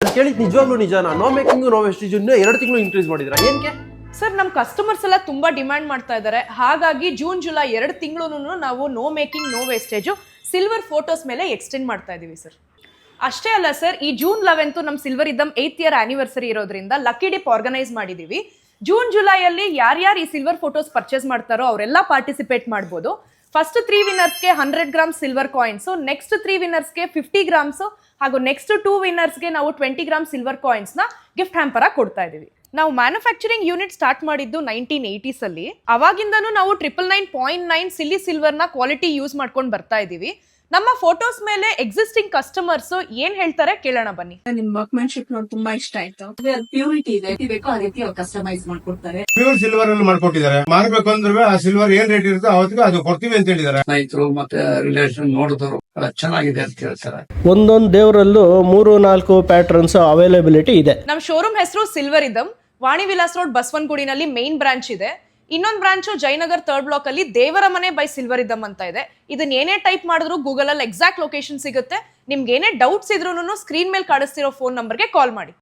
ಕೇಳಿದ್ ನಿಜವಾಗ್ಲೂ ನಿಜಾನ? No making no wastage 2 ತಿಂಗಳು ಇನ್ಕ್ರೀಸ್ ಮಾಡಿದ್ರ ಏನಕ್ಕೆ ಸರ್? ನಮ್ಮ ಕಸ್ಟಮರ್ಸ್ ಎಲ್ಲ ತುಂಬಾ ಡಿಮ್ಯಾಂಡ್ ಮಾಡ್ತಾ ಇದ್ದಾರೆ. ಹಾಗಾಗಿ ಜೂನ್ ಜುಲೈ 2 ತಿಂಗಳು ನಾವು no making no wastage silver photos ಮೇಲೆ ಎಕ್ಸ್ಟೆಂಡ್ ಮಾಡ್ತಾ ಇದೀವಿ ಸರ್. ಅಷ್ಟೇ ಅಲ್ಲ ಸರ್, ಈ ಜೂನ್ 11 ನಮ್ಮ ಸಿಲ್ವರ್ ಇದಮ್ 8th ಇಯರ್ ಆನಿವರ್ಸರಿ ಇರೋದ್ರಿಂದ ಲಕ್ಕಿ ಡಿಪ್ ಆರ್ಗನೈಸ್ ಮಾಡಿದೀವಿ. ಜೂನ್ ಜುಲೈಯಲ್ಲಿ ಯಾರ್ಯಾರು ಈ ಸಿಲ್ವರ್ ಫೋಟೋಸ್ ಪರ್ಚೇಸ್ ಮಾಡ್ತಾರೋ ಅವರೆಲ್ಲ ಪಾರ್ಟಿಸಿಪೇಟ್ ಮಾಡ್ಬೋದು. First 3 ವಿನ್ನರ್ಸ್ಗೆ 100 grams silver coins, next 3 ವಿನ್ನರ್ಸ್ಗೆ 50 grams ಹಾಗೂ ನೆಕ್ಸ್ಟ್ 2 ವಿನ್ನರ್ಸ್ಗೆ ನಾವು 20 ಗ್ರಾಮ್ ಸಿಲ್ವರ್ ಕಾಯಿನ್ಸ್ ನ ಗಿಫ್ಟ್ ಹ್ಯಾಂಪರ್ ಆಗಿ ಕೊಡ್ತಾ ಇದೀವಿ. ನಾವು ಮ್ಯಾನುಫ್ಯಾಕ್ಚರಿಂಗ್ ಯೂನಿಟ್ ಸ್ಟಾರ್ಟ್ ಮಾಡಿದ್ದು 1980s ಅಲ್ಲಿ. ಅವಾಗಿಂದನೂ ನಾವು 999.9 ಸಿಲ್ಲಿ ಸಿಲ್ವರ್ ನ ಕ್ವಾಲಿಟಿ ಯೂಸ್ ಮಾಡ್ಕೊಂಡು ಬರ್ತಾ ಇದೀವಿ. ನಮ್ಮ ಫೋಟೋಸ್ ಮೇಲೆ ಎಕ್ಸಿಸ್ಟಿಂಗ್ ಕಸ್ಟಮರ್ಸ್ ಏನ್ ಹೇಳ್ತಾರೆ ಕೇಳೋಣ ಬನ್ನಿ. ನಿಮ್ ವರ್ಕ್ಮನ್ಶಿಪ್ ನೋಡಿ ತುಂಬಾ ಇಷ್ಟ ಆಯ್ತು. ಪ್ಯೂರಿಟಿ ಇದೆ, ಬೇಕು ಆ ರೀತಿ ಅವ್ರು ಕಸ್ಟಮೈಸ್ ಮಾಡ್ಕೊಡ್ತಾರೆ. ಪ್ಯೂರ್ ಸಿಲ್ವರ್ ಅಲ್ಲಿ ಮಾಡ್ಕೊಟ್ಟಿದ್ದಾರೆ. ಮಾರ್ಬೇಕು ಅಂದ್ರೆ ಆ ಸಿಲ್ವರ್ ಏನ್ ರೇಟ್ ಇರುತ್ತೋ ಅವತ್ತಿಗೆ ಅದು ಕೊಡ್ತೀವಿ ಅಂತ ಹೇಳಿದ್ದಾರೆ. ಸ್ನೇಹಿತರು ಮತ್ತೆ ರಿಲೇಷನ್ ನೋಡಿದವರು ಚೆನ್ನಾಗಿದೆ ಅಂತ ಹೇಳ್ತಾರೆ. ಒಂದೊಂದು ದೇವರಲ್ಲೂ 3-4 ಪ್ಯಾಟರ್ನ್ಸ್ ಅವೈಲೇಬಿಲಿಟಿ ಇದೆ. ನಮ್ಮ ಶೋರೂಮ್ ಹೆಸರು ಸಿಲ್ವರ್ ಇದಮ್, ವಾಣಿ ವಿಲಾಸ್ ರೋಡ್ ಬಸವನಗುಡಿನಲ್ಲಿ ಮೇನ್ ಬ್ರಾಂಚ್ ಇದೆ. ಇನ್ನೊಂದು ಬ್ರಾಂಚು ಜಯನಗರ್ 3rd ಬ್ಲಾಕ್ ಅಲ್ಲಿ ದೇವರ ಮನೆ ಬೈ ಸಿಲ್ವರ್ ಇದಮ್ ಅಂತ ಇದೆ. ಇದನ್ನ ಏನೇ ಟೈಪ್ ಮಾಡಿದ್ರು ಗೂಗಲ್ ಅಲ್ಲಿ ಎಕ್ಸಾಕ್ಟ್ ಲೊಕೇಶನ್ ಸಿಗುತ್ತೆ. ನಿಮ್ಗೆ ಏನೇ ಡೌಟ್ಸ್ ಇದ್ರೂ ಸ್ಕ್ರೀನ್ ಮೇಲೆ ಕಾಣಿಸ್ತಿರೋ ಫೋನ್ ನಂಬರ್ಗೆ ಕಾಲ್ ಮಾಡಿ.